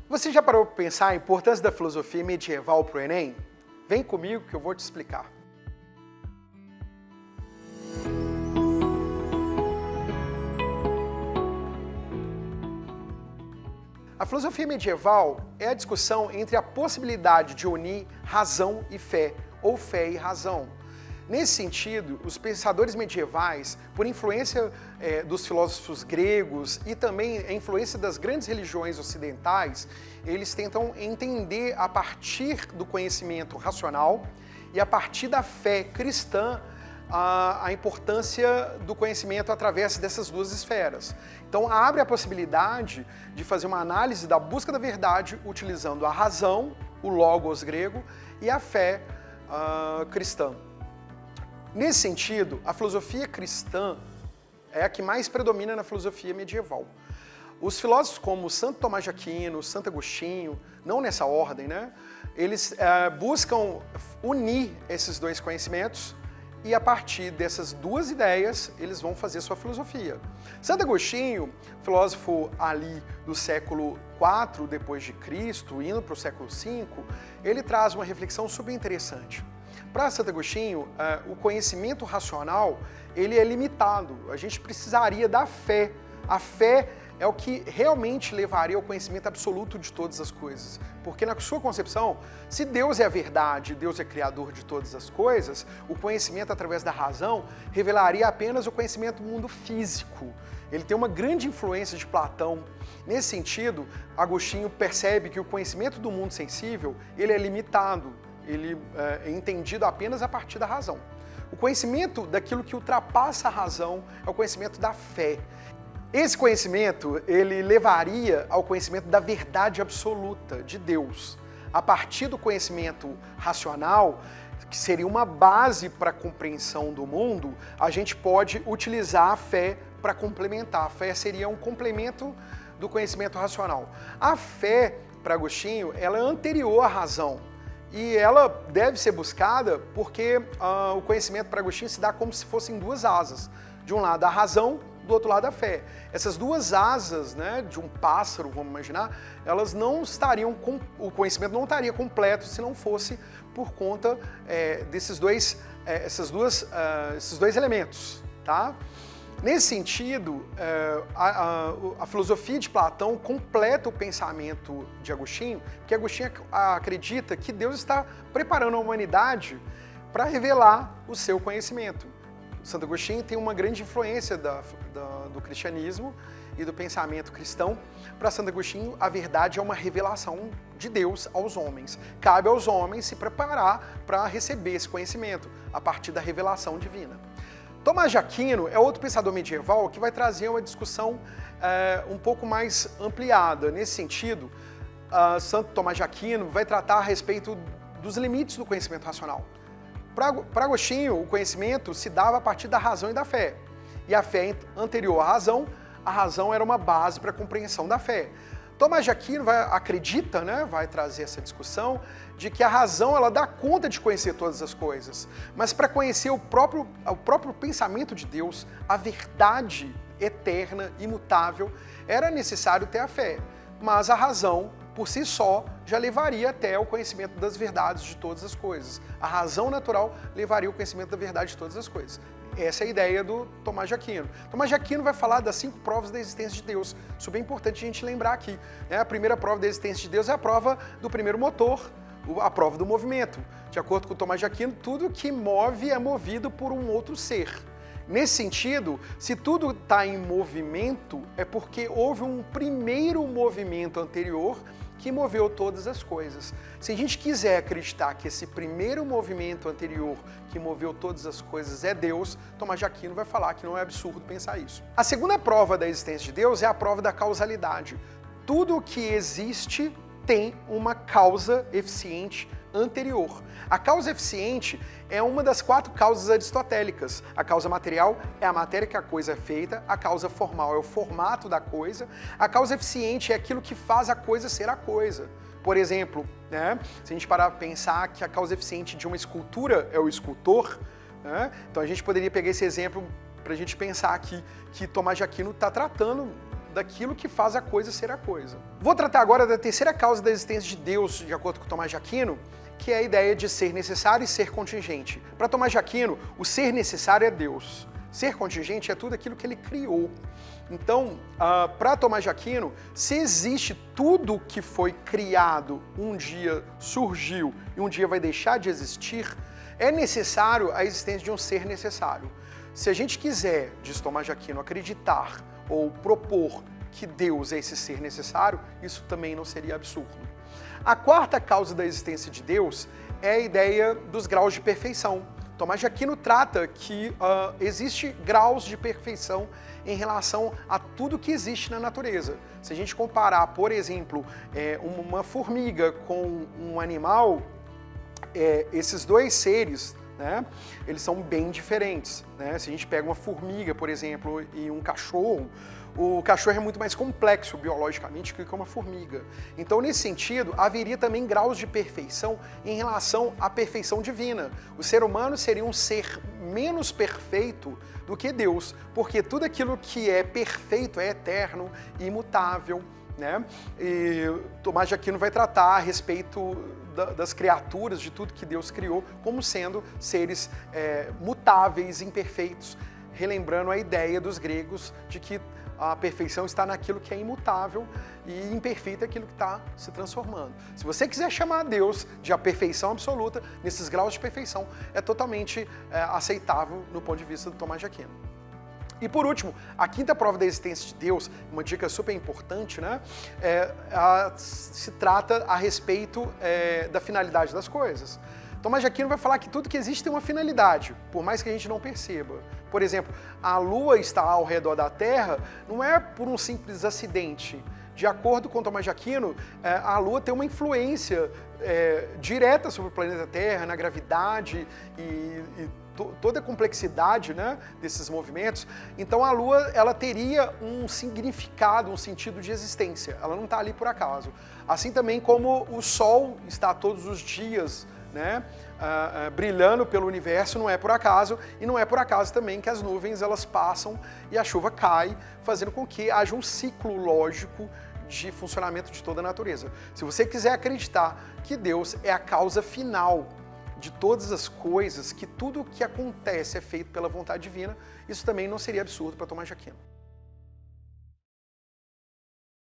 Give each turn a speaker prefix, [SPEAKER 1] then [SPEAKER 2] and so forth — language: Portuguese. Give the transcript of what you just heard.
[SPEAKER 1] Você já parou para pensar a importância da filosofia medieval para o Enem? Vem comigo que eu vou te explicar. A filosofia medieval é a discussão entre a possibilidade de unir razão e fé, ou fé e razão. Nesse sentido, os pensadores medievais, por influência dos filósofos gregos e também a influência das grandes religiões ocidentais, eles tentam entender a partir do conhecimento racional e a partir da fé cristã a importância do conhecimento através dessas duas esferas. Então abre a possibilidade de fazer uma análise da busca da verdade utilizando a razão, o logos grego, e a fé cristã. Nesse sentido, a filosofia cristã é a que mais predomina na filosofia medieval. Os filósofos como Santo Tomás de Aquino, Santo Agostinho, não nessa ordem, né? Eles buscam unir esses dois conhecimentos e a partir dessas duas ideias eles vão fazer sua filosofia. Santo Agostinho, filósofo ali do século IV depois de Cristo, indo para o século V, ele traz uma reflexão super interessante. Para Santo Agostinho, o conhecimento racional ele é limitado. A gente precisaria da fé. A fé é o que realmente levaria ao conhecimento absoluto de todas as coisas. Porque na sua concepção, se Deus é a verdade, Deus é criador de todas as coisas, o conhecimento através da razão revelaria apenas o conhecimento do mundo físico. Ele tem uma grande influência de Platão. Nesse sentido, Agostinho percebe que o conhecimento do mundo sensível ele é limitado. Ele é entendido apenas a partir da razão. O conhecimento daquilo que ultrapassa a razão é o conhecimento da fé. Esse conhecimento, ele levaria ao conhecimento da verdade absoluta de Deus. A partir do conhecimento racional, que seria uma base para a compreensão do mundo, a gente pode utilizar a fé para complementar. A fé seria um complemento do conhecimento racional. A fé, para Agostinho, ela é anterior à razão. E ela deve ser buscada porque o conhecimento para Agostinho se dá como se fossem duas asas. De um lado a razão, do outro lado a fé. Essas duas asas, né, de um pássaro, vamos imaginar, elas não estariam, o conhecimento não estaria completo se não fosse por conta desses dois elementos, tá? Nesse sentido, a filosofia de Platão completa o pensamento de Agostinho, porque Agostinho acredita que Deus está preparando a humanidade para revelar o seu conhecimento. Santo Agostinho tem uma grande influência do cristianismo e do pensamento cristão. Para Santo Agostinho, a verdade é uma revelação de Deus aos homens. Cabe aos homens se preparar para receber esse conhecimento a partir da revelação divina. Tomás de Aquino é outro pensador medieval que vai trazer uma discussão um pouco mais ampliada. Nesse sentido, Santo Tomás de Aquino vai tratar a respeito dos limites do conhecimento racional. Para Agostinho, o conhecimento se dava a partir da razão e da fé. E a fé anterior à razão, a razão era uma base para a compreensão da fé. Tomás de Aquino acredita, né, vai trazer essa discussão, de que a razão ela dá conta de conhecer todas as coisas. Mas para conhecer o próprio pensamento de Deus, a verdade eterna, imutável, era necessário ter a fé. Mas a razão, por si só, já levaria até o conhecimento das verdades de todas as coisas. A razão natural levaria ao conhecimento da verdade de todas as coisas. Essa é a ideia do Tomás de Aquino. Tomás de Aquino vai falar das 5 provas da existência de Deus. Isso é bem importante a gente lembrar aqui. A primeira prova da existência de Deus é a prova do primeiro motor, a prova do movimento. De acordo com Tomás de Aquino, tudo que move é movido por um outro ser. Nesse sentido, se tudo está em movimento, é porque houve um primeiro movimento anterior que moveu todas as coisas. Se a gente quiser acreditar que esse primeiro movimento anterior que moveu todas as coisas é Deus, Tomás de Aquino vai falar que não é absurdo pensar isso. A segunda prova da existência de Deus é a prova da causalidade. Tudo que existe tem uma causa eficiente anterior. A causa eficiente é uma das 4 causas aristotélicas. A causa material é a matéria que a coisa é feita, a causa formal é o formato da coisa, a causa eficiente é aquilo que faz a coisa ser a coisa. Por exemplo, né, se a gente parar para pensar que a causa eficiente de uma escultura é o escultor, né, então a gente poderia pegar esse exemplo para a gente pensar aqui que Tomás de Aquino está tratando daquilo que faz a coisa ser a coisa. Vou tratar agora da terceira causa da existência de Deus, de acordo com Tomás de Aquino, que é a ideia de ser necessário e ser contingente. Para Tomás de Aquino, o ser necessário é Deus. Ser contingente é tudo aquilo que ele criou. Então, para Tomás de Aquino, se existe tudo que foi criado, um dia surgiu e um dia vai deixar de existir, é necessário a existência de um ser necessário. Se a gente quiser, diz Tomás de Aquino, acreditar ou propor que Deus é esse ser necessário, isso também não seria absurdo. A quarta causa da existência de Deus é a ideia dos graus de perfeição. Tomás de Aquino trata que existe graus de perfeição em relação a tudo que existe na natureza. Se a gente comparar, por exemplo, uma formiga com um animal, esses dois seres, né, eles são bem diferentes, né? Se a gente pega uma formiga, por exemplo, e um cachorro, o cachorro é muito mais complexo biologicamente que uma formiga. Então, nesse sentido, haveria também graus de perfeição em relação à perfeição divina. O ser humano seria um ser menos perfeito do que Deus, porque tudo aquilo que é perfeito é eterno e imutável, né? E Tomás de Aquino vai tratar a respeito das criaturas, de tudo que Deus criou, como sendo seres mutáveis, imperfeitos, relembrando a ideia dos gregos de que a perfeição está naquilo que é imutável e imperfeito é aquilo que está se transformando. Se você quiser chamar Deus de a perfeição absoluta, nesses graus de perfeição, é totalmente aceitável no ponto de vista do Tomás de Aquino. E por último, a quinta prova da existência de Deus, uma dica super importante, né? Se trata a respeito da finalidade das coisas. Tomás de Aquino vai falar que tudo que existe tem uma finalidade, por mais que a gente não perceba. Por exemplo, a Lua está ao redor da Terra não é por um simples acidente. De acordo com Tomás de Aquino, a Lua tem uma influência direta sobre o planeta Terra, na gravidade e toda a complexidade, né, desses movimentos. Então a Lua ela teria um significado, um sentido de existência. Ela não está ali por acaso. Assim também como o Sol está todos os dias, né, brilhando pelo universo, não é por acaso, e não é por acaso também que as nuvens elas passam e a chuva cai, fazendo com que haja um ciclo lógico de funcionamento de toda a natureza. Se você quiser acreditar que Deus é a causa final de todas as coisas, que tudo o que acontece é feito pela vontade divina, isso também não seria absurdo para Tomás de Aquino.